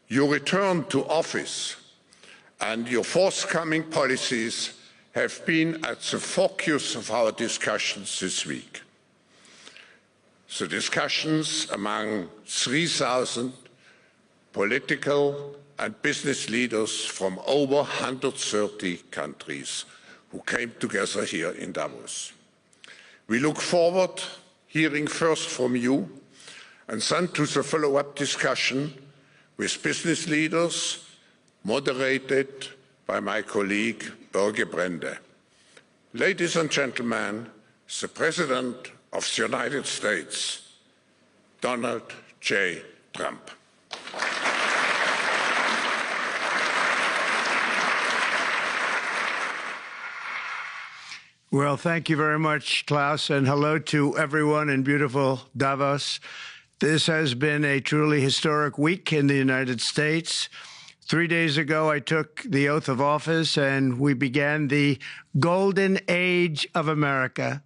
Your return to office and your forthcoming policies have been at the focus of our discussions this week. The discussions among 3,000 political and business leaders from over 130 countries who came together here in Davos. We look forward to hearing first from you and then to the follow-up discussion with business leaders, moderated by my colleague Børge Brende. Ladies and gentlemen, the President of the United States, Donald J. Trump. Well, thank you very much, Klaus, and hello to everyone in beautiful Davos. This has been a truly historic week in the United States. 3 days ago, I took the oath of office, and we began the golden age of America.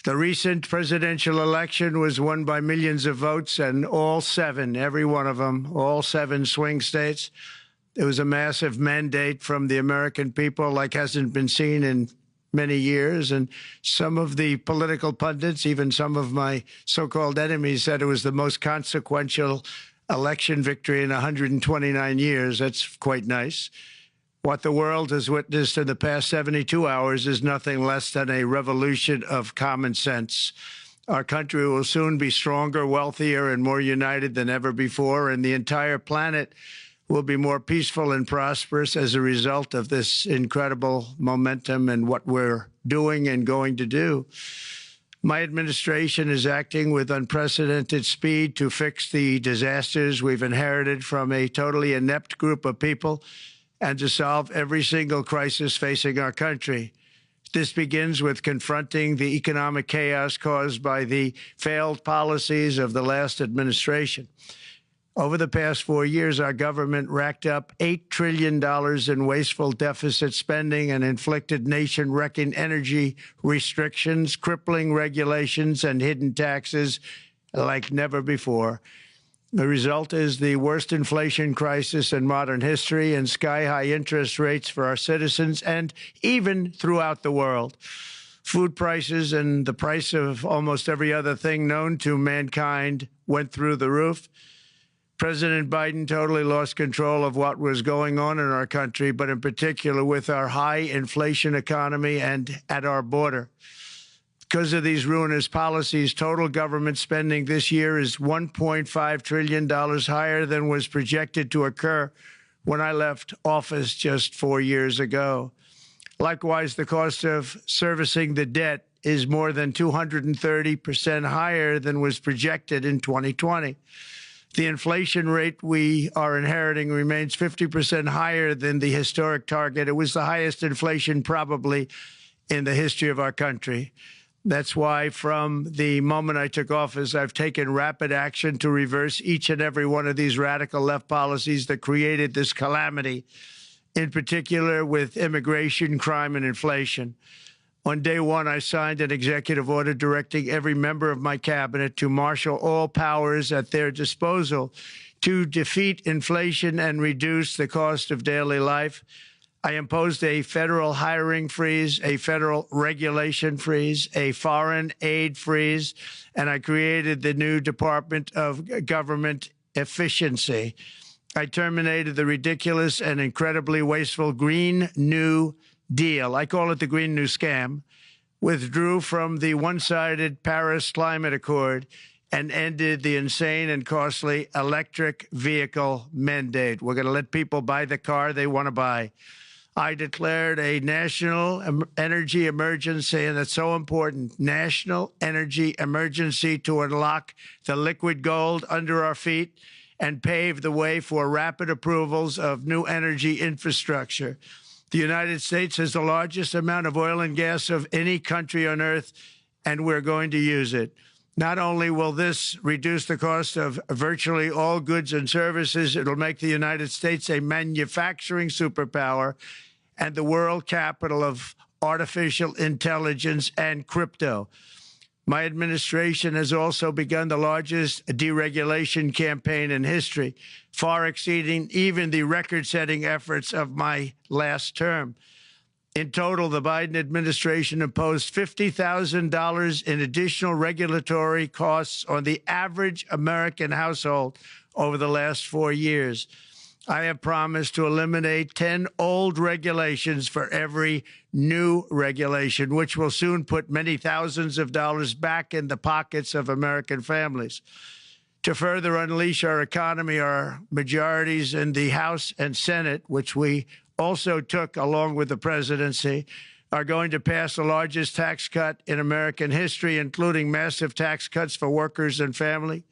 The recent presidential election was won by millions of votes, and all seven, every one of them, all seven swing states. It was a massive mandate from the American people like hasn't been seen in many years, and some of the political pundits, even some of my so-called enemies, said it was the most consequential election victory in 129 years. That's quite nice. What the world has witnessed in the past 72 hours is nothing less than a revolution of common sense. Our country will soon be stronger, wealthier, and more united than ever before, and the entire planet will be more peaceful and prosperous as a result of this incredible momentum and what we're doing and going to do. My administration is acting with unprecedented speed to fix the disasters we've inherited from a totally inept group of people and to solve every single crisis facing our country. This begins with confronting the economic chaos caused by the failed policies of the last administration. Over the past 4 years, our government racked up $8 trillion in wasteful deficit spending and inflicted nation-wrecking energy restrictions, crippling regulations, and hidden taxes like never before. The result is the worst inflation crisis in modern history and sky-high interest rates for our citizens and even throughout the world. Food prices and the price of almost every other thing known to mankind went through the roof. President Biden totally lost control of what was going on in our country, but in particular with our high inflation economy and at our border. Because of these ruinous policies, total government spending this year is $1.5 trillion higher than was projected to occur when I left office just 4 years ago. Likewise, the cost of servicing the debt is more than 230% higher than was projected in 2020. The inflation rate we are inheriting remains 50% higher than the historic target. It was the highest inflation probably in the history of our country. That's why from the moment I took office, I've taken rapid action to reverse each and every one of these radical left policies that created this calamity, in particular with immigration, crime, and inflation. On day one, I signed an executive order directing every member of my cabinet to marshal all powers at their disposal to defeat inflation and reduce the cost of daily life. I imposed a federal hiring freeze, a federal regulation freeze, a foreign aid freeze, and I created the new Department of Government Efficiency. I terminated the ridiculous and incredibly wasteful Green New Deal. I call it the Green New Scam, withdrew from the one-sided Paris Climate Accord, and ended the insane and costly electric vehicle mandate. We're going to let people buy the car they want to buy. I declared a national energy emergency, and it's so important, national energy emergency to unlock the liquid gold under our feet and pave the way for rapid approvals of new energy infrastructure. The United States has the largest amount of oil and gas of any country on earth, and we're going to use it. Not only will this reduce the cost of virtually all goods and services, it'll make the United States a manufacturing superpower and the world capital of artificial intelligence and crypto. My administration has also begun the largest deregulation campaign in history, far exceeding even the record-setting efforts of my last term. In total, the Biden administration imposed $50,000 in additional regulatory costs on the average American household over the last 4 years. I have promised to eliminate 10 old regulations for every new regulation, which will soon put many thousands of dollars back in the pockets of American families. To further unleash our economy, our majorities in the House and Senate, which we also took along with the presidency, are going to pass the largest tax cut in American history, including massive tax cuts for workers and family,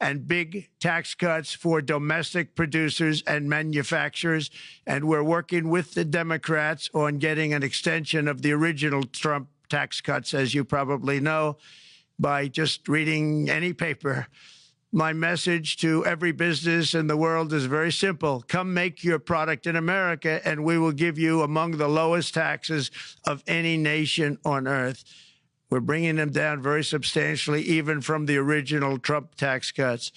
and big tax cuts for domestic producers and manufacturers. And we're working with the Democrats on getting an extension of the original Trump tax cuts, as you probably know, by just reading any paper. My message to every business in the world is very simple. Come make your product in America, and we will give you among the lowest taxes of any nation on earth. We're bringing them down very substantially, even from the original Trump tax cuts.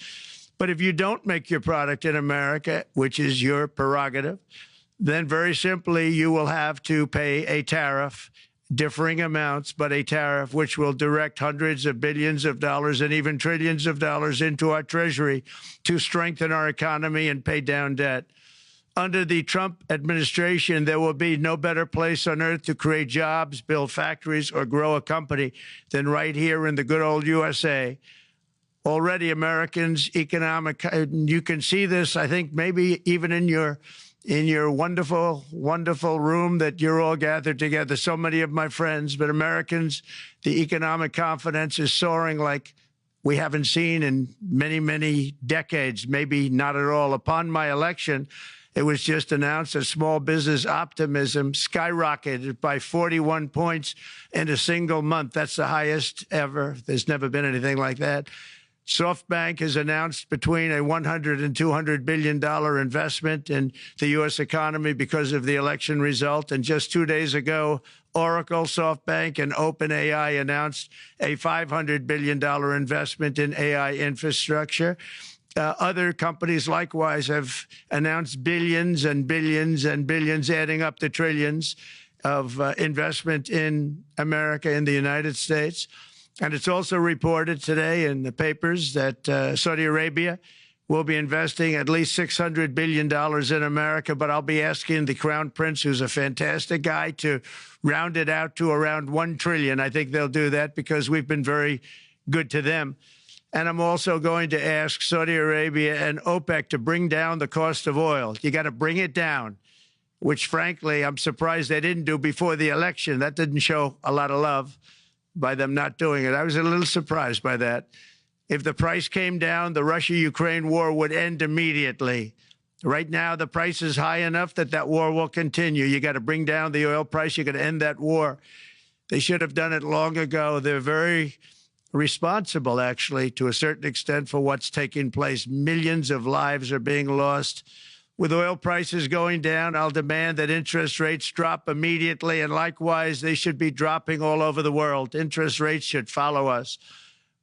But if you don't make your product in America, which is your prerogative, then very simply you will have to pay a tariff, differing amounts, but a tariff which will direct hundreds of billions of dollars and even trillions of dollars into our Treasury to strengthen our economy and pay down debt. Under the Trump administration, there will be no better place on earth to create jobs, build factories, or grow a company than right here in the good old USA. Already, Americans' economic, you can see this, I think, maybe even in your wonderful, wonderful room that you're all gathered together, so many of my friends, but Americans, the economic confidence is soaring like we haven't seen in many, many decades, maybe not at all. Upon my election, it was just announced that small business optimism skyrocketed by 41 points in a single month. That's the highest ever. There's never been anything like that. SoftBank has announced between a $100 and $200 billion investment in the U.S. economy because of the election result. And just 2 days ago, Oracle, SoftBank, and OpenAI announced a $500 billion investment in AI infrastructure. Other companies likewise have announced billions and billions and billions, adding up to trillions of investment in America, in the United States. And it's also reported today in the papers that Saudi Arabia will be investing at least $600 billion in America. But I'll be asking the Crown Prince, who's a fantastic guy, to round it out to around $1 trillion. I think they'll do that because we've been very good to them. And I'm also going to ask Saudi Arabia and OPEC to bring down the cost of oil. You got to bring it down, which, frankly, I'm surprised they didn't do before the election. That didn't show a lot of love by them not doing it. I was a little surprised by that. If the price came down, the Russia-Ukraine war would end immediately. Right now, the price is high enough that that war will continue. You got to bring down the oil price. You got to end that war. They should have done it long ago. They're very responsible, actually, to a certain extent, for what's taking place. Millions of lives are being lost. With oil prices going down, I'll demand that interest rates drop immediately, and likewise, they should be dropping all over the world. Interest rates should follow us.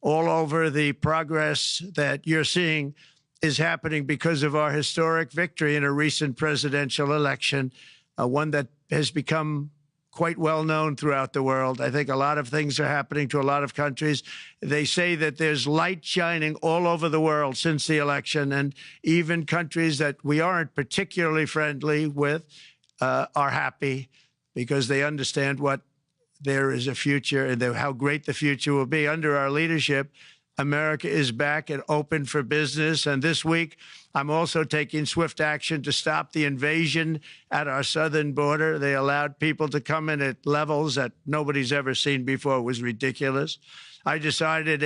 All over, the progress that you're seeing is happening because of our historic victory in a recent presidential election, one that has become quite well known throughout the world. I think a lot of things are happening to a lot of countries. They say that there's light shining all over the world since the election, and even countries that we aren't particularly friendly with are happy because they understand what there is a future and how great the future will be. Under our leadership, America is back and open for business. And this week, I'm also taking swift action to stop the invasion at our southern border. They allowed people to come in at levels that nobody's ever seen before. It was ridiculous. I decided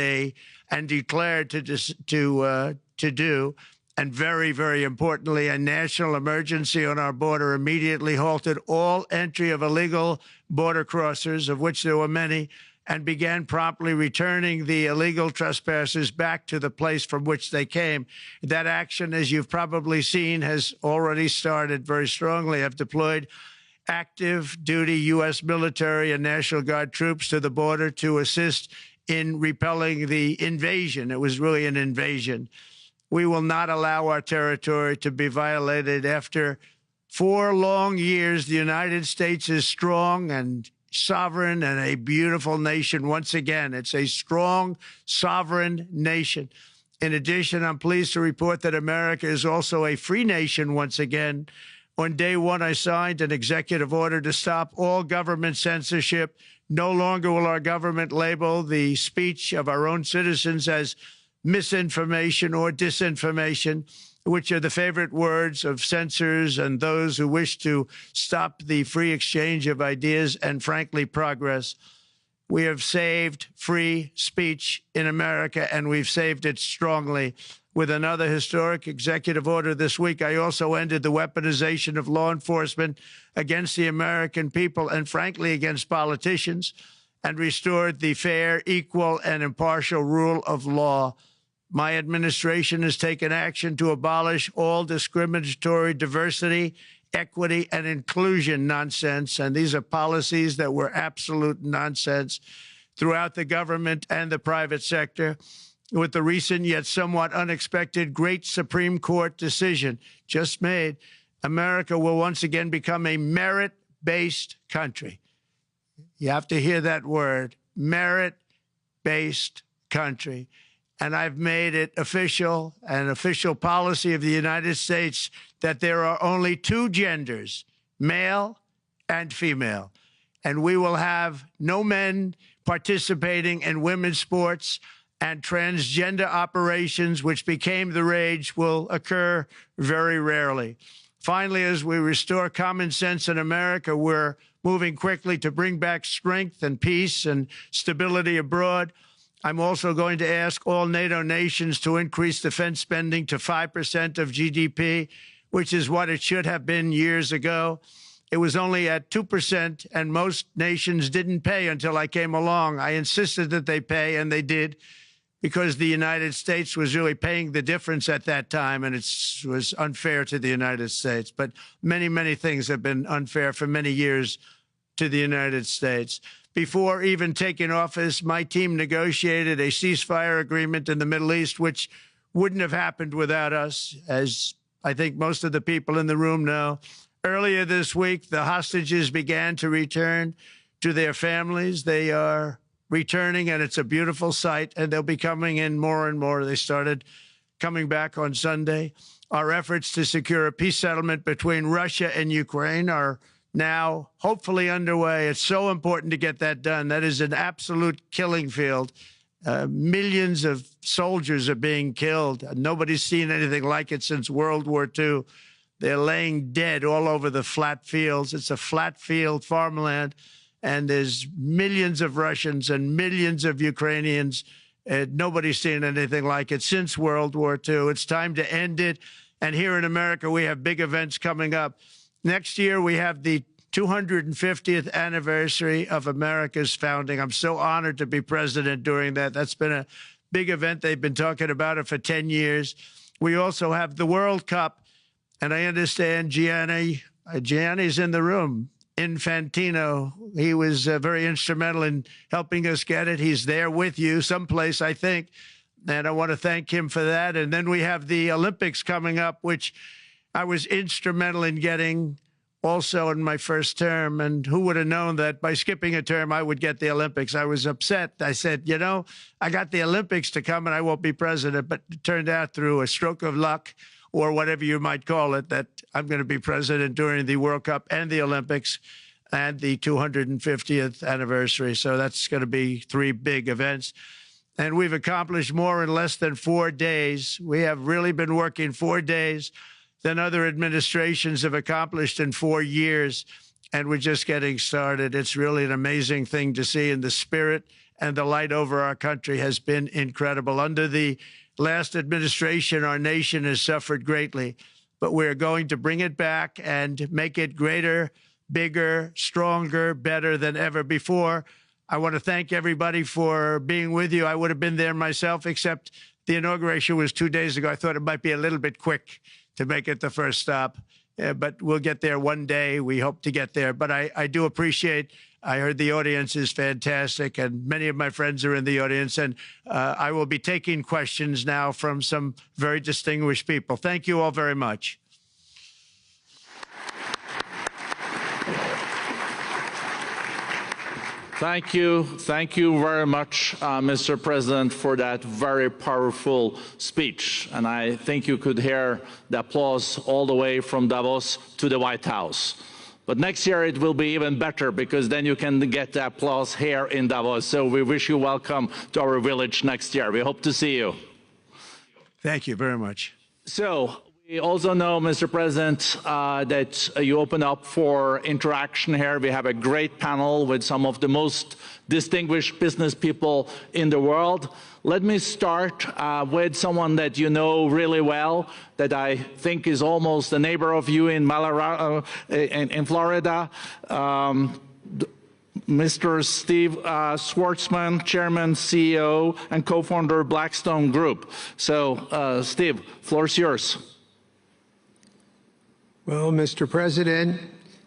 and declared to do, and very, very importantly, a national emergency on our border, immediately halted all entry of illegal border crossers, of which there were many, and began promptly returning the illegal trespassers back to the place from which they came. That action, as you've probably seen, has already started very strongly. I've deployed active duty U.S. military and National Guard troops to the border to assist in repelling the invasion. It was really an invasion. We will not allow our territory to be violated. After 4 long years, the United States is strong and sovereign and a beautiful nation. Once again, it's a strong, sovereign nation. In addition, I'm pleased to report that America is also a free nation once again. On day one, I signed an executive order to stop all government censorship. No longer will our government label the speech of our own citizens as misinformation or disinformation, which are the favorite words of censors and those who wish to stop the free exchange of ideas and, frankly, progress. We have saved free speech in America, and we've saved it strongly. With another historic executive order this week, I also ended the weaponization of law enforcement against the American people and, frankly, against politicians, and restored the fair, equal, and impartial rule of law. My administration has taken action to abolish all discriminatory diversity, equity, and inclusion nonsense, and these are policies that were absolute nonsense throughout the government and the private sector. With the recent yet somewhat unexpected great Supreme Court decision just made, America will once again become a merit-based country. You have to hear that word, merit-based country. And I've made it official, an official policy of the United States, that there are only 2 genders, male and female. And we will have no men participating in women's sports, and transgender operations, which became the rage, will occur very rarely. Finally, as we restore common sense in America, we're moving quickly to bring back strength and peace and stability abroad. I'm also going to ask all NATO nations to increase defense spending to 5% of GDP, which is what it should have been years ago. It was only at 2%, and most nations didn't pay until I came along. I insisted that they pay, and they did, because the United States was really paying the difference at that time, and it was unfair to the United States. But many, many things have been unfair for many years to the United States. Before even taking office, my team negotiated a ceasefire agreement in the Middle East, which wouldn't have happened without us, as I think most of the people in the room know. Earlier this week, the hostages began to return to their families. They are returning, and it's a beautiful sight, and they'll be coming in more and more. They started coming back on Sunday. Our efforts to secure a peace settlement between Russia and Ukraine are now hopefully underway. It's so important to get that done. That is an absolute killing field. Millions of soldiers are being killed. Nobody's seen anything like it since World War II. They're laying dead all over the flat fields. It's a flat field farmland, and there's millions of Russians and millions of Ukrainians. Nobody's seen anything like it since World War II. It's time to end it. And here in America, we have big events coming up. Next year, we have the 250th anniversary of America's founding. I'm so honored to be president during that. That's been a big event. They've been talking about it for 10 years. We also have the World Cup, and I understand Gianni's in the room. Infantino, he was very instrumental in helping us get it. He's there with you someplace, I think, and I want to thank him for that. And then we have the Olympics coming up, which I was instrumental in getting also in my first term. And who would have known that by skipping a term, I would get the Olympics? I was upset. I said, you know, I got the Olympics to come and I won't be president. But it turned out through a stroke of luck, or whatever you might call it, that I'm going to be president during the World Cup and the Olympics and the 250th anniversary. So that's going to be 3 big events. And we've accomplished more in less than 4 days. We have really been working 4 days than other administrations have accomplished in 4 years. And we're just getting started. It's really an amazing thing to see. And the spirit and the light over our country has been incredible. Under the last administration, our nation has suffered greatly, but we're going to bring it back and make it greater, bigger, stronger, better than ever before. I want to thank everybody for being with you. I would have been there myself, except the inauguration was 2 days ago. I thought it might be a little bit quick to make it the first stop. but we'll get there one day. We hope to get there. But I do appreciate, I heard the audience is fantastic, and many of my friends are in the audience, and I will be taking questions now from some very distinguished people. Thank you all very much. Thank you. Thank you very much, Mr. President, for that very powerful speech. And I think you could hear the applause all the way from Davos to the White House. But next year it will be even better, because then you can get the applause here in Davos. So we wish you welcome to our village next year. We hope to see you. Thank you very much. So we also know, Mr. President, that you open up for interaction here. We have a great panel with some of the most distinguished business people in the world. Let me start with someone that you know really well, that I think is almost a neighbor of you in Florida. Mr. Steve Schwarzman, Chairman, CEO, and co-founder of Blackstone Group. So, Steve, floor is yours. Well, Mr. President,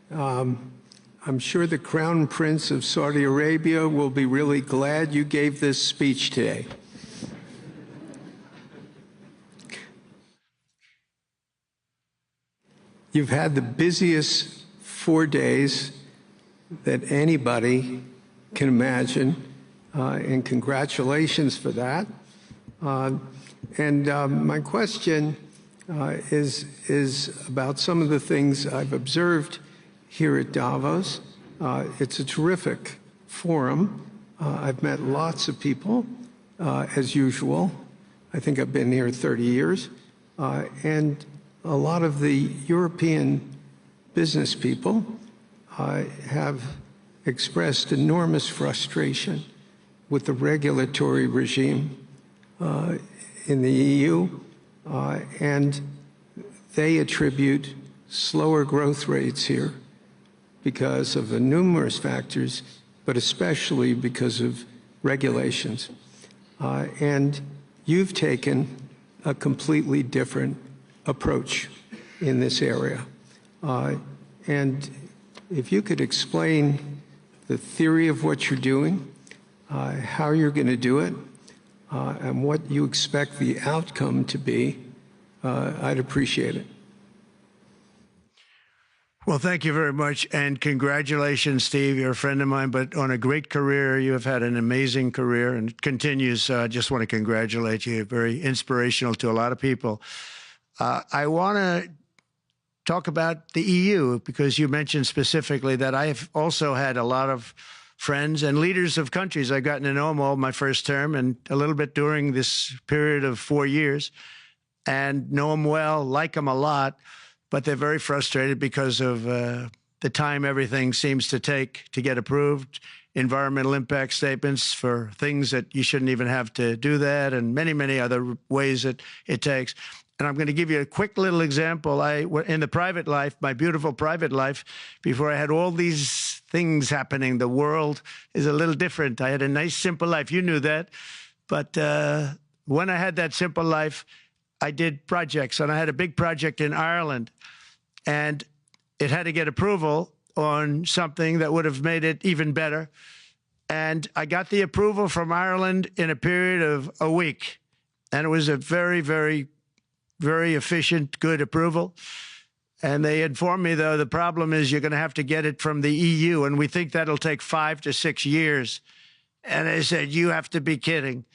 I'm sure the Crown Prince of Saudi Arabia will be really glad you gave this speech today. You've had the busiest 4 days that anybody can imagine, and congratulations for that. My question is about some of the things I've observed here at Davos. It's a terrific forum. I've met lots of people, as usual. I think I've been here 30 years. And a lot of the European business people have expressed enormous frustration with the regulatory regime in the EU. And they attribute slower growth rates here because of numerous factors, but especially because of regulations. And you've taken a completely different approach in this area. And if you could explain the theory of what you're doing, how you're going to do it, and what you expect the outcome to be, I'd appreciate it. Well, thank you very much, and congratulations, Steve. You're a friend of mine, but on a great career. You have had an amazing career, and it continues. I just want to congratulate you. Very inspirational to a lot of people. I want to talk about the EU, because you mentioned specifically that I've also had a lot of friends and leaders of countries. I've gotten to know them all my first term and a little bit during this period of 4 years, and know them well, like them a lot, but they're very frustrated because of the time everything seems to take to get approved, environmental impact statements for things that you shouldn't even have to do that, and many, many other ways that it takes. And I'm going to give you a quick little example. In the private life, my beautiful private life, before I had all these things happening, the world is a little different. I had a nice, simple life. You knew that. But when I had that simple life, I did projects. And I had a big project in Ireland. And it had to get approval on something that would have made it even better. And I got the approval from Ireland in a period of a week. And it was a very, very, very efficient, good approval. And they informed me, though, the problem is you're going to have to get it from the EU, and we think that'll take 5 to 6 years. And I said, you have to be kidding.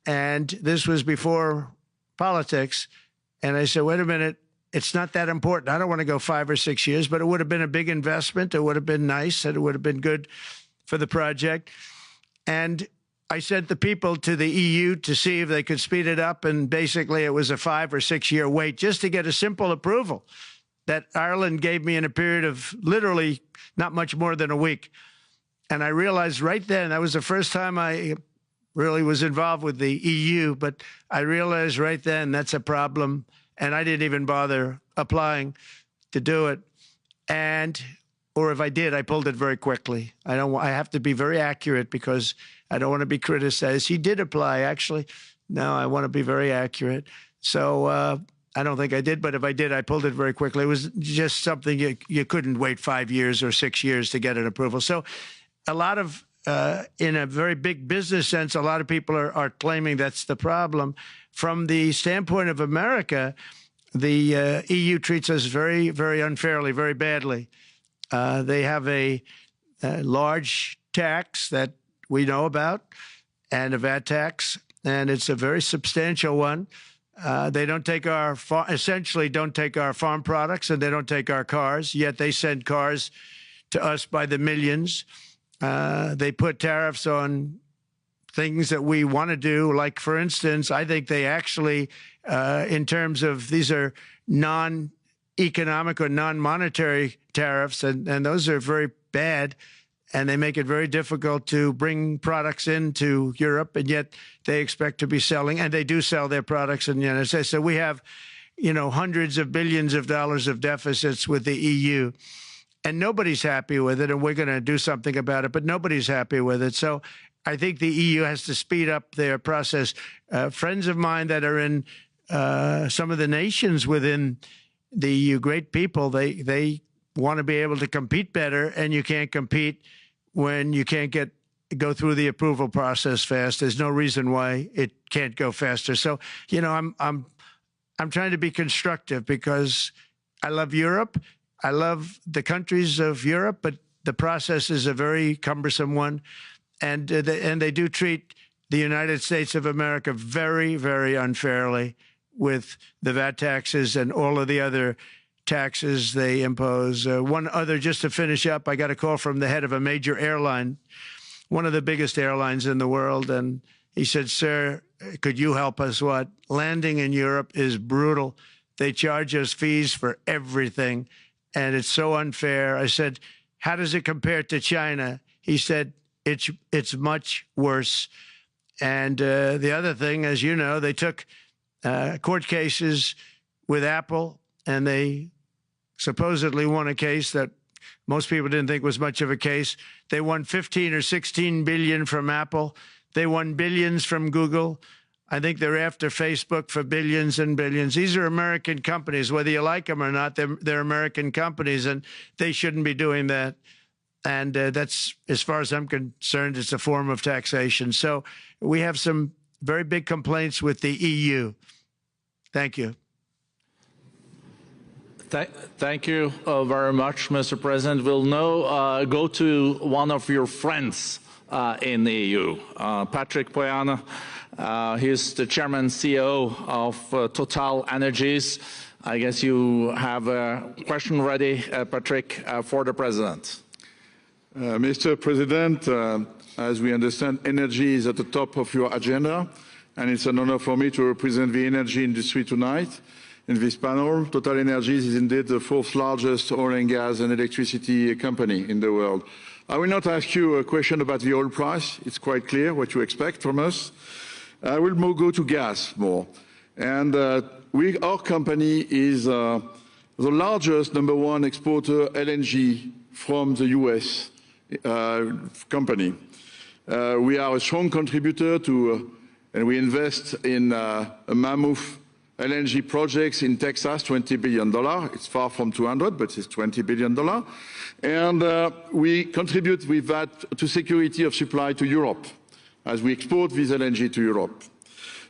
And this was before politics. And I said, wait a minute, it's not that important. I don't want to go 5 or 6 years, but it would have been a big investment. It would have been nice, and it would have been good for the project. And I sent the people to the EU to see if they could speed it up, and basically it was a 5 or 6 year wait just to get a simple approval that Ireland gave me in a period of literally not much more than a week. And I realized right then, that was the first time I really was involved with the EU, but I realized right then that's a problem, and I didn't even bother applying to do it. Or if I did, I pulled it very quickly. I have to be very accurate because I don't want to be criticized. He did apply, actually. No, I want to be very accurate. So I don't think I did, but if I did, I pulled it very quickly. It was just something you couldn't wait 5 years or 6 years to get an approval. So a lot of, in a very big business sense, a lot of people are claiming that's the problem. From the standpoint of America, the EU treats us very, very unfairly, very badly. They have a large tax that we know about, and a VAT tax, and it's a very substantial one. They don't take essentially don't take our farm products, and they don't take our cars, yet they send cars to us by the millions. They put tariffs on things that we want to do. Like, for instance, I think they actually, in terms of, these are non-economic or non-monetary tariffs, and those are very bad, and they make it very difficult to bring products into Europe, and yet they expect to be selling, and they do sell their products in the United States. So we have, hundreds of billions of dollars of deficits with the EU, and nobody's happy with it, and we're going to do something about it, but nobody's happy with it. So I think the EU has to speed up their process. Friends of mine that are in some of the nations within the EU, great people, they want to be able to compete better, and you can't compete when you can't go through the approval process fast. There's no reason why it can't go faster. So, I'm trying to be constructive because I love Europe. I love the countries of Europe, but the process is a very cumbersome one, and they do treat the United States of America very, very unfairly with the VAT taxes and all of the other taxes they impose. One other, just to finish up, I got a call from the head of a major airline, one of the biggest airlines in the world, and he said, "Sir, could you help us? What? Landing in Europe is brutal. They charge us fees for everything, and it's so unfair." I said, "How does it compare to China?" He said, it's much worse. And the other thing, as you know, they took court cases with Apple, and they supposedly won a case that most people didn't think was much of a case. They won 15 or 16 billion from Apple. They won billions from Google. I think they're after Facebook for billions and billions. These are American companies, whether you like them or not. They're American companies, and they shouldn't be doing that. And that's, as far as I'm concerned, it's a form of taxation. So we have some very big complaints with the EU. Thank you. Thank you very much, Mr. President. We'll now go to one of your friends in the EU, Patrick Pouyanné. He's the chairman and CEO of Total Energies. I guess you have a question ready, Patrick, for the president. Mr. President, as we understand, energy is at the top of your agenda, and it's an honor for me to represent the energy industry tonight. In this panel, Total Energies is indeed the fourth largest oil and gas and electricity company in the world. I will not ask you a question about the oil price. It's quite clear what you expect from us. I will go to gas more. And our company is the largest #1 exporter LNG from the US company. We are a strong contributor to, and we invest in a mammoth LNG projects in Texas, $20 billion. It's far from 200, but it's $20 billion. And we contribute with that to security of supply to Europe, as we export this LNG to Europe.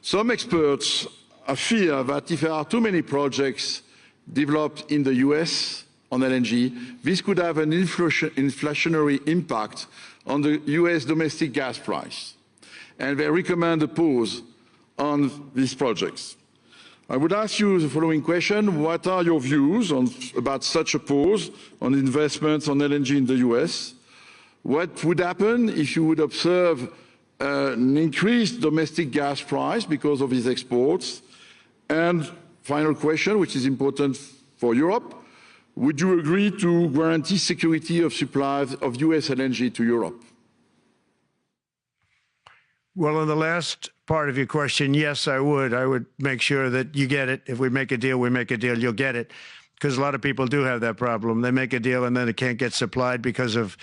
Some experts fear that if there are too many projects developed in the US on LNG, this could have an inflationary impact on the US domestic gas price. And they recommend a pause on these projects. I would ask you the following question. What are your views about such a pause on investments on LNG in the US? What would happen if you would observe an increased domestic gas price because of these exports? And final question, which is important for Europe, would you agree to guarantee security of supply of US LNG to Europe? Well, in the last part of your question, yes, I would. I would make sure that you get it. If we make a deal, we make a deal, you'll get it. Because a lot of people do have that problem. They make a deal and then it can't get supplied because of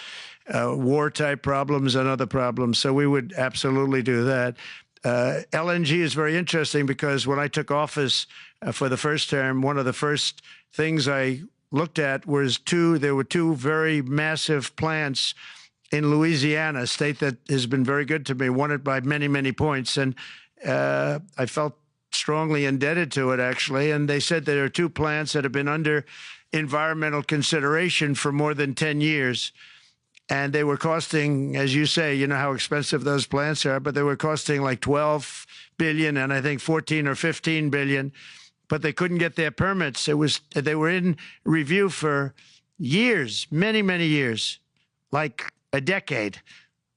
war-type problems and other problems. So we would absolutely do that. LNG is very interesting because when I took office for the first term, one of the first things I looked at was there were two very massive plants in Louisiana, a state that has been very good to me, won it by many, many points. And I felt strongly indebted to it, actually. And they said there are two plants that have been under environmental consideration for more than 10 years. And they were costing, as you say, you know how expensive those plants are, but they were costing like 12 billion and I think 14 or 15 billion, but they couldn't get their permits. They were in review for years, many, many years, like a decade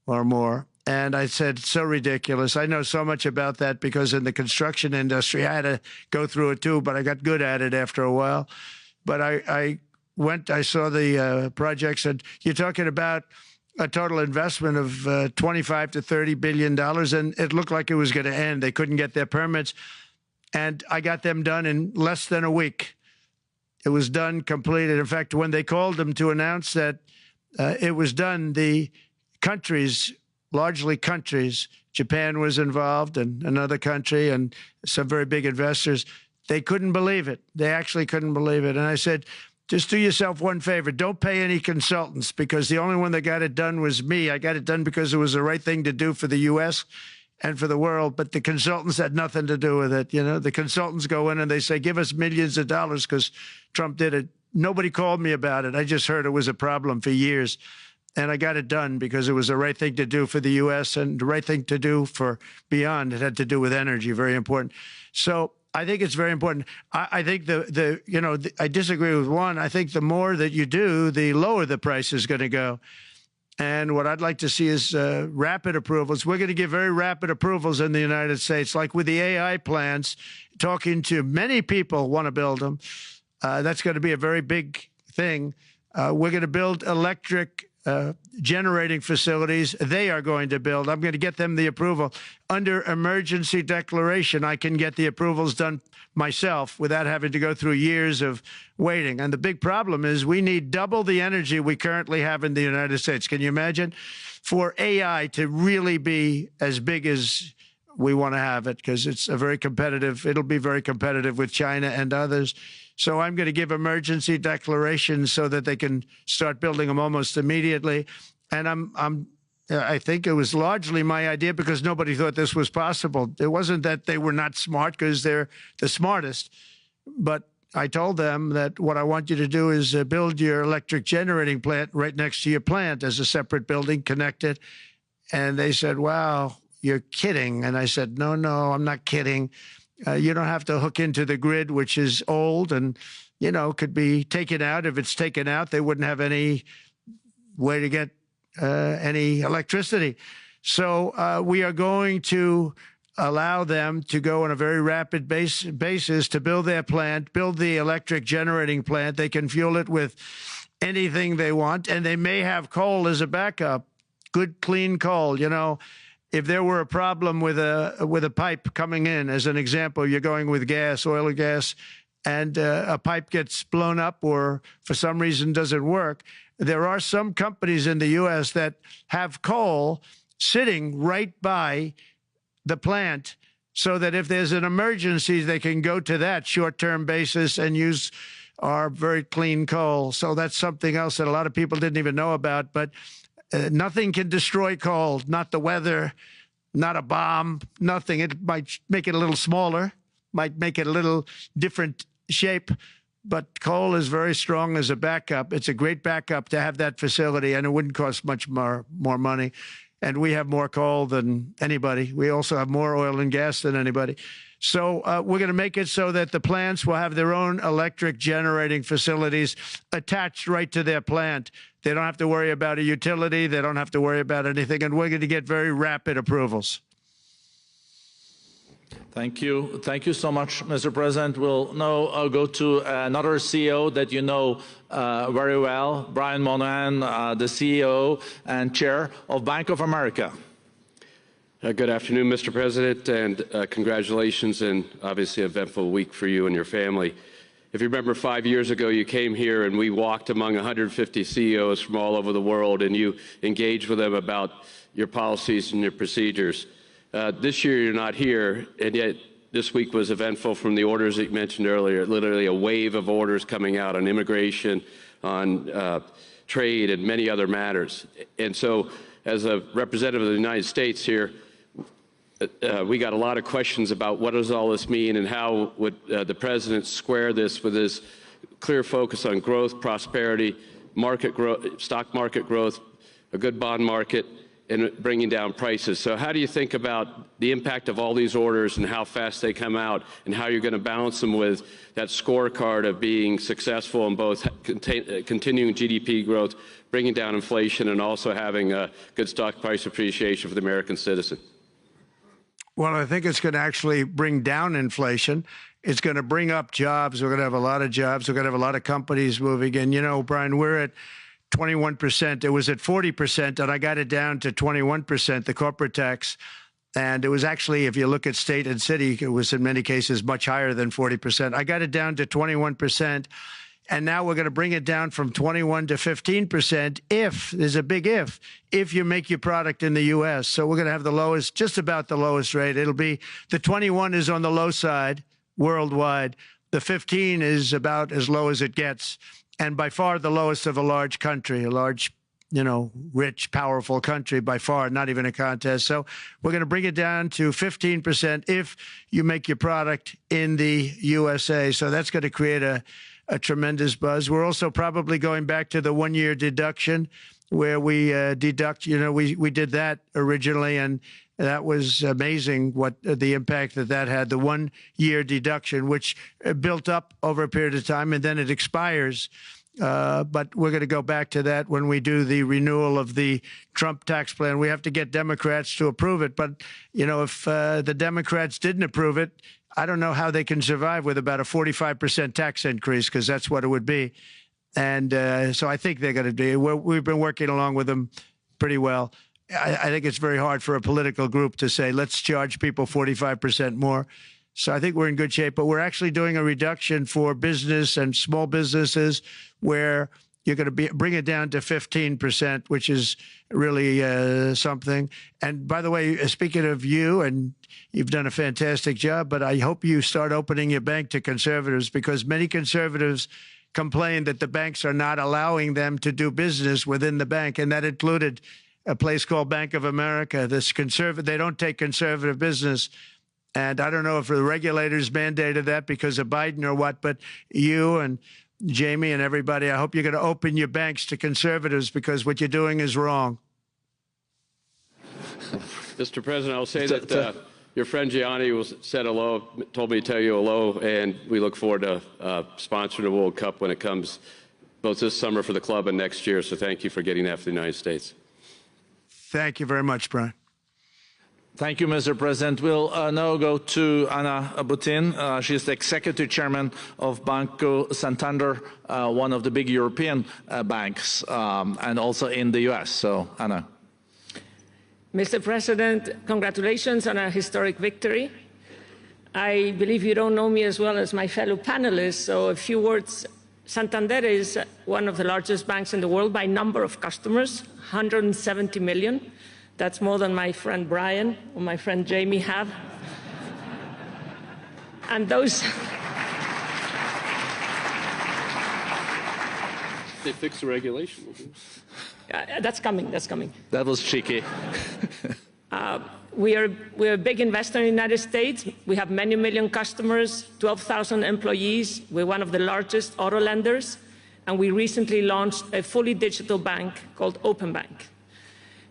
or more. And I said, so ridiculous. I know so much about that because in the construction industry, I had to go through it too, but I got good at it after a while. But I saw the projects, and you're talking about a total investment of 25 to $30 billion, and it looked like it was going to end. They couldn't get their permits, and I got them done in less than a week. It was done, completed. In fact, when they called them to announce that it was done, the countries, largely countries, Japan was involved and another country and some very big investors, they couldn't believe it. They actually couldn't believe it. And I said, just do yourself one favor. Don't pay any consultants, because the only one that got it done was me. I got it done because it was the right thing to do for the U.S. and for the world, but the consultants had nothing to do with it. You know, the consultants go in and they say, give us millions of dollars because Trump did it. Nobody called me about it. I just heard it was a problem for years. And I got it done because it was the right thing to do for the U.S. and the right thing to do for beyond. It had to do with energy, very important. So I think it's very important. I think I disagree with one. I think the more that you do, the lower the price is going to go. And what I'd like to see is rapid approvals. We're going to give very rapid approvals in the United States, like with the AI plants, talking to many people want to build them. That's going to be a very big thing. We're going to build electric generating facilities. They are going to build. I'm going to get them the approval. Under emergency declaration, I can get the approvals done myself without having to go through years of waiting. And the big problem is we need double the energy we currently have in the United States. Can you imagine? For AI to really be as big as we want to have it, because it's a very competitive, it'll be very competitive with China and others. So I'm going to give emergency declarations so that they can start building them almost immediately. And I think it was largely my idea because nobody thought this was possible. It wasn't that they were not smart, because they're the smartest. But I told them that what I want you to do is build your electric generating plant right next to your plant as a separate building, connected. And they said, wow, you're kidding. And I said, no, I'm not kidding. You don't have to hook into the grid, which is old and, you know, could be taken out. If it's taken out, they wouldn't have any way to get any electricity. So we are going to allow them to go on a very rapid basis to build their plant, build the electric generating plant. They can fuel it with anything they want, and they may have coal as a backup, good, clean coal, you know. If there were a problem with a pipe coming in, as an example, you're going with gas, oil or gas, and a pipe gets blown up or for some reason doesn't work, there are some companies in the U.S. that have coal sitting right by the plant so that if there's an emergency, they can go to that short-term basis and use our very clean coal. So that's something else that a lot of people didn't even know about, but nothing can destroy coal, not the weather, not a bomb, nothing. It might make it a little smaller, might make it a little different shape, but coal is very strong as a backup. It's a great backup to have that facility, and it wouldn't cost much more money. And we have more coal than anybody. We also have more oil and gas than anybody. So we're going to make it so that the plants will have their own electric generating facilities attached right to their plant. They don't have to worry about a utility. They don't have to worry about anything. And we're going to get very rapid approvals. Thank you. Thank you so much, Mr. President. We'll now go to another CEO that you know very well, Brian Moynihan, the CEO and chair of Bank of America. Good afternoon, Mr. President, and congratulations, and obviously an eventful week for you and your family. If you remember, 5 years ago, you came here and we walked among 150 CEOs from all over the world, and you engaged with them about your policies and your procedures. This year you're not here, and yet this week was eventful from the orders that you mentioned earlier, literally a wave of orders coming out on immigration, on trade, and many other matters. And so, as a representative of the United States here, we got a lot of questions about what does all this mean and how would the president square this with his clear focus on growth, prosperity, market growth, stock market growth, a good bond market, and bringing down prices. So how do you think about the impact of all these orders and how fast they come out and how you're going to balance them with that scorecard of being successful in both continuing GDP growth, bringing down inflation, and also having a good stock price appreciation for the American citizen? Well, I think it's going to actually bring down inflation. It's going to bring up jobs. We're going to have a lot of jobs. We're going to have a lot of companies moving in. You know, Brian, we're at 21%. It was at 40%, and I got it down to 21%, the corporate tax. And it was actually, if you look at state and city, it was in many cases much higher than 40%. I got it down to 21%. And now we're going to bring it down from 21 to 15% if, there's a big if you make your product in the U.S. So we're going to have the lowest, just about the lowest rate. It'll be, the 21 is on the low side worldwide. The 15 is about as low as it gets. And by far the lowest of a large country, a large, you know, rich, powerful country by far, not even a contest. So we're going to bring it down to 15% if you make your product in the USA. So that's going to create a tremendous buzz. We're also probably going back to the one-year deduction where we deduct, you know, we did that originally, and that was amazing what the impact that had, the one-year deduction, which built up over a period of time, and then it expires. But we're going to go back to that when we do the renewal of the Trump tax plan. We have to get Democrats to approve it. But, you know, if the Democrats didn't approve it, I don't know how they can survive with about a 45% tax increase, because that's what it would be. And so I think they're going to do. We've been working along with them pretty well. I think it's very hard for a political group to say, let's charge people 45% more. So I think we're in good shape. But we're actually doing a reduction for business and small businesses where you're going to bring it down to 15%, which is really something. And by the way, speaking of you, and you've done a fantastic job, but I hope you start opening your bank to conservatives, because many conservatives complain that the banks are not allowing them to do business within the bank. And that included a place called Bank of America. They don't take conservative business. And I don't know if the regulators mandated that because of Biden or what, but you and Jamie and everybody, I hope you're going to open your banks to conservatives, because what you're doing is wrong. Mr. President, I'll say that your friend Gianni said hello, told me to tell you hello, and we look forward to sponsoring the World Cup when it comes, both this summer for the club and next year. So thank you for getting that for the United States. Thank you very much, Brian. Thank you, Mr. President. We'll now go to Anna Butin. She's the executive chairman of Banco Santander, one of the big European banks, and also in the U.S. So, Anna. Mr. President, congratulations on a historic victory. I believe you don't know me as well as my fellow panelists, so a few words. Santander is one of the largest banks in the world by number of customers, 170 million. That's more than my friend Brian or my friend Jamie have. And those... They fixed the regulation. That's coming, that's coming. That was cheeky. We're a big investor in the United States. We have many million customers, 12,000 employees. We're one of the largest auto lenders. And we recently launched a fully digital bank called Open Bank.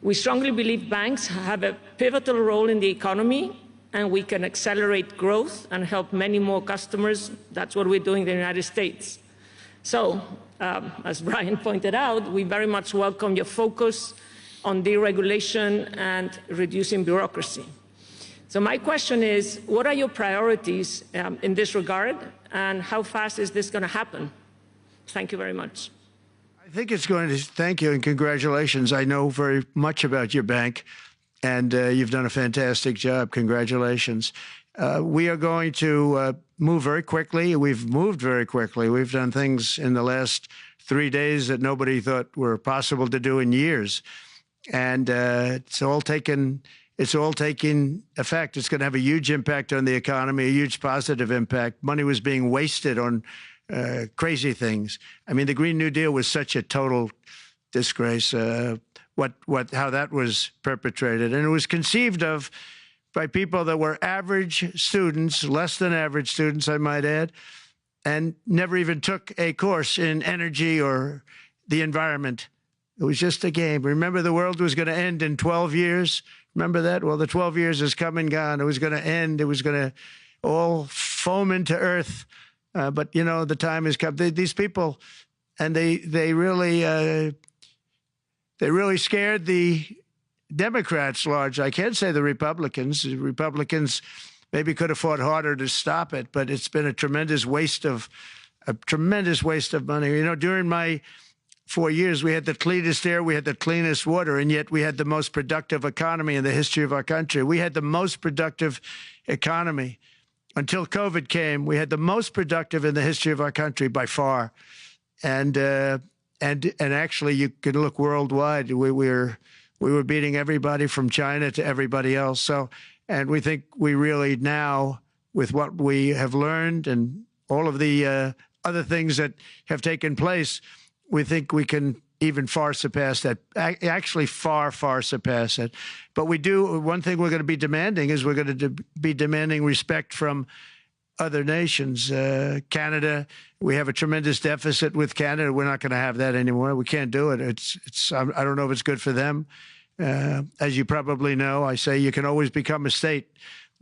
We strongly believe banks have a pivotal role in the economy, and we can accelerate growth and help many more customers. That's what we're doing in the United States. So, as Brian pointed out, we very much welcome your focus on deregulation and reducing bureaucracy. So my question is, what are your priorities in this regard, and how fast is this going to happen? Thank you very much. I think it's going to, thank you and congratulations. I know very much about your bank, and you've done a fantastic job. Congratulations. We are going to move very quickly. We've moved very quickly. We've done things in the last 3 days that nobody thought were possible to do in years. And it's all taken it's all taking effect. It's going to have a huge impact on the economy, a huge positive impact. Money was being wasted on crazy things. I mean, the Green New Deal was such a total disgrace, how that was perpetrated. And it was conceived of by people that were average students, less than average students, I might add, and never even took a course in energy or the environment. It was just a game. Remember, the world was going to end in 12 years? Remember that? Well, the 12 years has come and gone. It was going to end. It was going to all foam into earth. But, you know, the time has come. These people, and they really scared the Democrats large. I can't say the Republicans. The Republicans maybe could have fought harder to stop it, but it's been a tremendous waste of money. You know, during my 4 years, we had the cleanest air, we had the cleanest water, and yet we had the most productive economy in the history of our country. We had the most productive economy until COVID came. We had the most productive in the history of our country by far, and actually, you could look worldwide. We were beating everybody from China to everybody else. So, and we think we really now, with what we have learned and all of the other things that have taken place, we think we can even far surpass that, actually far, far surpass it. But we do, one thing we're going to be demanding is we're going to be demanding respect from other nations. Canada, we have a tremendous deficit with Canada. We're not going to have that anymore. We can't do it. I don't know if it's good for them. As you probably know, I say you can always become a state.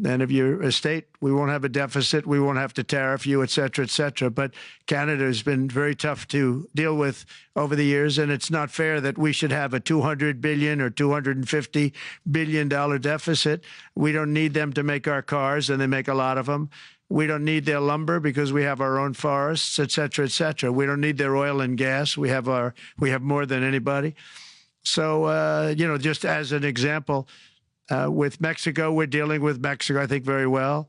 And if you're a state, we won't have a deficit. We won't have to tariff you, et cetera, et cetera. But Canada has been very tough to deal with over the years. And it's not fair that we should have a $200 billion or $250 billion deficit. We don't need them to make our cars, and they make a lot of them. We don't need their lumber because we have our own forests, et cetera, et cetera. We don't need their oil and gas. We have more than anybody. So, you know, just as an example, with Mexico, we're dealing with Mexico, I think, very well.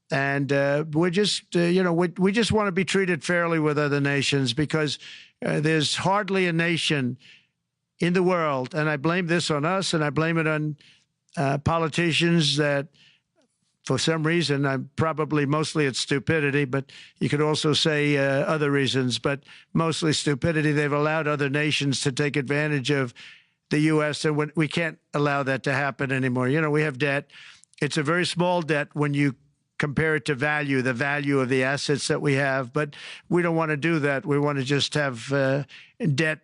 And we're just, you know, we just want to be treated fairly with other nations, because there's hardly a nation in the world, and I blame this on us, and I blame it on politicians that, for some reason, probably mostly it's stupidity, but you could also say other reasons, but mostly stupidity. They've allowed other nations to take advantage of the U.S., and we can't allow that to happen anymore. You know, we have debt. It's a very small debt when you compare it to value, the value of the assets that we have, but we don't want to do that. We want to just have debt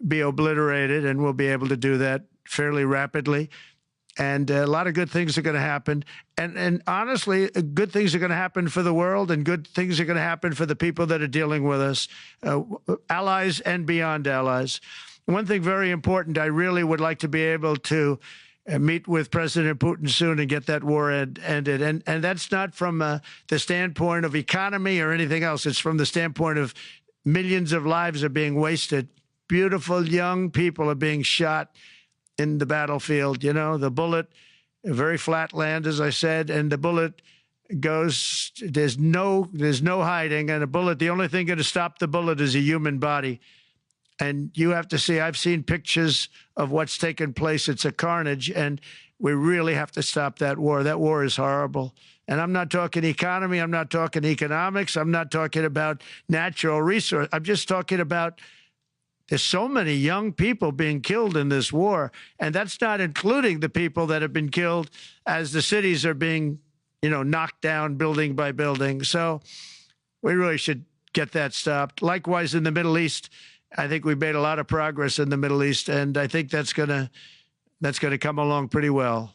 be obliterated, and we'll be able to do that fairly rapidly. And a lot of good things are going to happen. And honestly, good things are going to happen for the world, and good things are going to happen for the people that are dealing with us, allies and beyond allies. One thing very important, I really would like to be able to meet with President Putin soon and get that war ended. And that's not from the standpoint of economy or anything else. It's from the standpoint of millions of lives are being wasted. Beautiful young people are being shot in the battlefield. You know, the bullet, very flat land, as I said, and the bullet goes, there's no hiding. And a bullet, the only thing going to stop the bullet is a human body. And you have to see, I've seen pictures of what's taken place. It's a carnage, and we really have to stop that war. That war is horrible. And I'm not talking economy. I'm not talking economics. I'm not talking about natural resource. I'm just talking about there's so many young people being killed in this war, and that's not including the people that have been killed as the cities are being, you know, knocked down building by building. So we really should get that stopped. Likewise, in the Middle East, I think we've made a lot of progress in the Middle East, and I think that's gonna come along pretty well.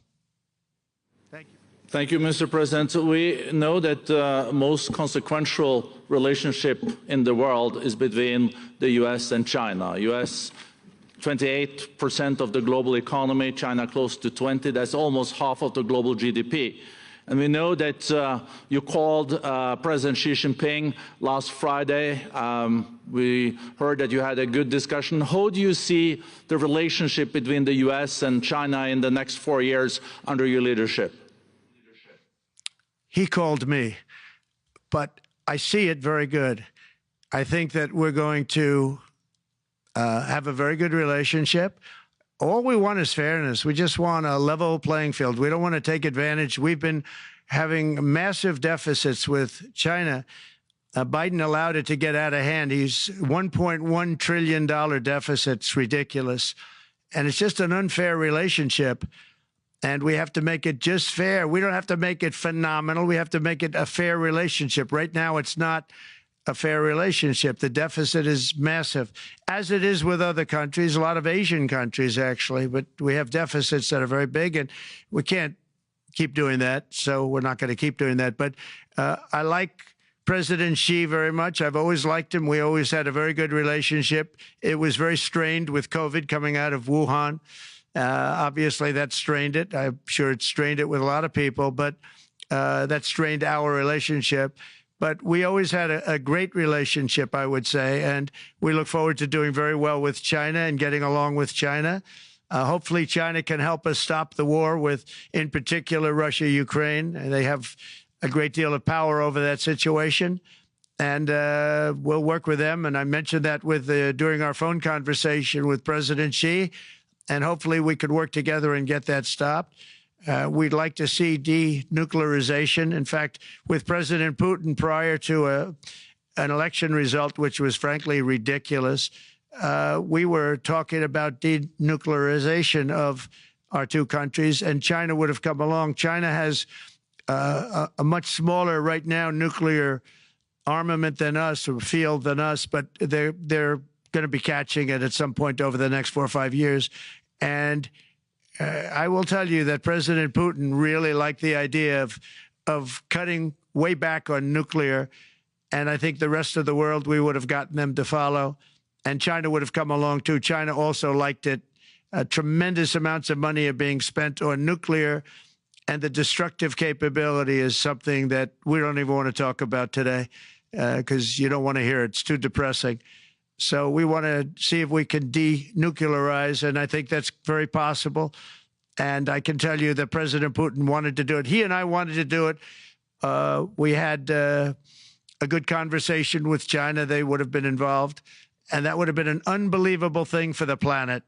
Thank you. Thank you, Mr. President. We know that the most consequential relationship in the world is between the U.S. and China. U.S. 28% of the global economy, China close to 20%. That's almost half of the global GDP. And we know that you called President Xi Jinping last Friday. We heard that you had a good discussion. How do you see the relationship between the U.S. and China in the next 4 years under your leadership? He called me, but I see it very good. I think that we're going to have a very good relationship. all we want is fairness. We just want a level playing field. We don't want to take advantage. We've been having massive deficits with China. Biden allowed it to get out of hand. He's $1.1 trillion deficit. It's ridiculous. And it's just an unfair relationship. And we have to make it just fair. We don't have to make it phenomenal. We have to make it a fair relationship. Right now, it's not a fair relationship. The deficit is massive, as it is with other countries, a lot of Asian countries, actually. But we have deficits that are very big, and we can't keep doing that. So we're not going to keep doing that. But I like President Xi very much. I've always liked him. We always had a very good relationship. It was very strained with COVID coming out of Wuhan. Obviously, that strained it. I'm sure it strained it with a lot of people, but that strained our relationship. But we always had a great relationship, I would say, and we look forward to doing very well with China and getting along with China. Hopefully, China can help us stop the war with, in particular, Russia, Ukraine. They have a great deal of power over that situation, and we'll work with them. And I mentioned that with during our phone conversation with President Xi, and hopefully we could work together and get that stopped. We'd like to see denuclearization. In fact, with President Putin, prior to an election result, which was frankly ridiculous, we were talking about denuclearization of our two countries, and China would have come along. China has a much smaller, right now, nuclear armament than us, or field than us, but they're going to be catching it at some point over the next 4 or 5 years. And I will tell you that President Putin really liked the idea of cutting way back on nuclear. And I think the rest of the world, we would have gotten them to follow. And China would have come along, too. China also liked it. Tremendous amounts of money are being spent on nuclear. And the destructive capability is something that we don't even want to talk about today because you don't want to hear it. It's too depressing. So we want to see if we can denuclearize, and I think that's very possible. And I can tell you that President Putin wanted to do it. He and I wanted to do it. We had a good conversation with China. They would have been involved, and that would have been an unbelievable thing for the planet.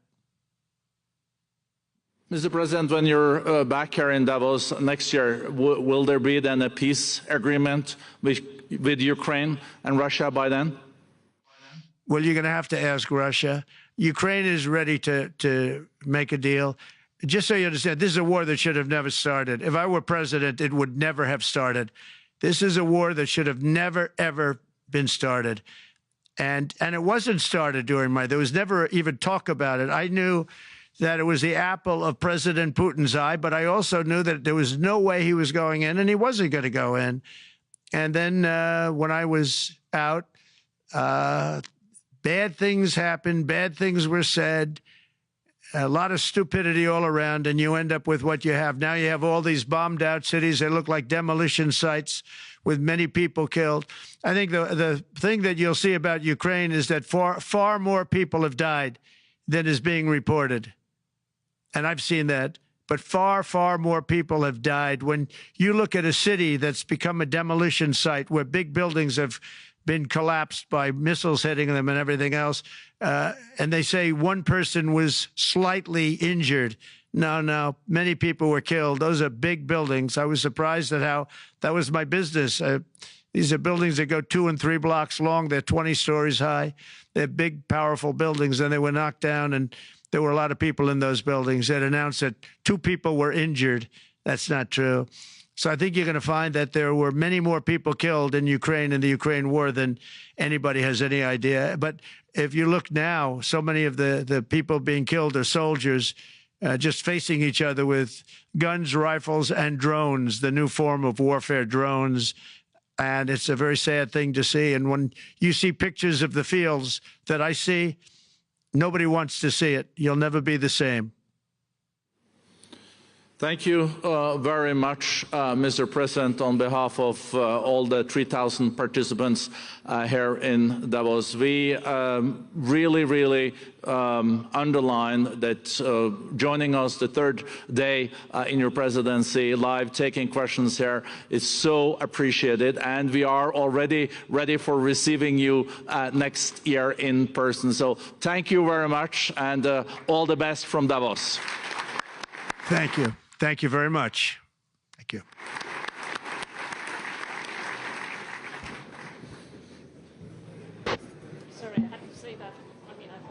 Mr. President, when you're back here in Davos next year, will there be then a peace agreement with Ukraine and Russia by then? Well, you're going to have to ask Russia. Ukraine is ready to make a deal. Just so you understand, this is a war that should have never started. If I were president, it would never have started. This is a war that should have never, ever been started. And it wasn't started during there was never even talk about it. I knew that it was the apple of President Putin's eye, but I also knew that there was no way he was going in, and he wasn't going to go in. And then when I was out, bad things happened, bad things were said, a lot of stupidity all around, and you end up with what you have. Now you have all these bombed out cities. They look like demolition sites with many people killed. I think the thing that you'll see about Ukraine is that far more people have died than is being reported. And I've seen that. But far, far more people have died. When you look at a city that's become a demolition site where big buildings have been collapsed by missiles hitting them and everything else, and they say one person was slightly injured. No, many people were killed. Those are big buildings. I was surprised at how that was my business. These are buildings that go 2 and 3 blocks long. They're 20 stories high. They're big, powerful buildings, and they were knocked down, and there were a lot of people in those buildings. That announced that 2 people were injured. That's not true. So I think you're going to find that there were many more people killed in Ukraine in the Ukraine war than anybody has any idea. But if you look now, so many of the people being killed are soldiers just facing each other with guns, rifles, and drones, the new form of warfare, drones. And it's a very sad thing to see. And when you see pictures of the fields that I see, nobody wants to see it. You'll never be the same. Thank you very much, Mr. President, on behalf of all the 3,000 participants here in Davos. We really underline that joining us the third day in your presidency, live taking questions here is so appreciated, and we are already ready for receiving you next year in person. So thank you very much, and all the best from Davos. Thank you. Thank you very much. Thank you. Sorry, I have to say that. I mean, I've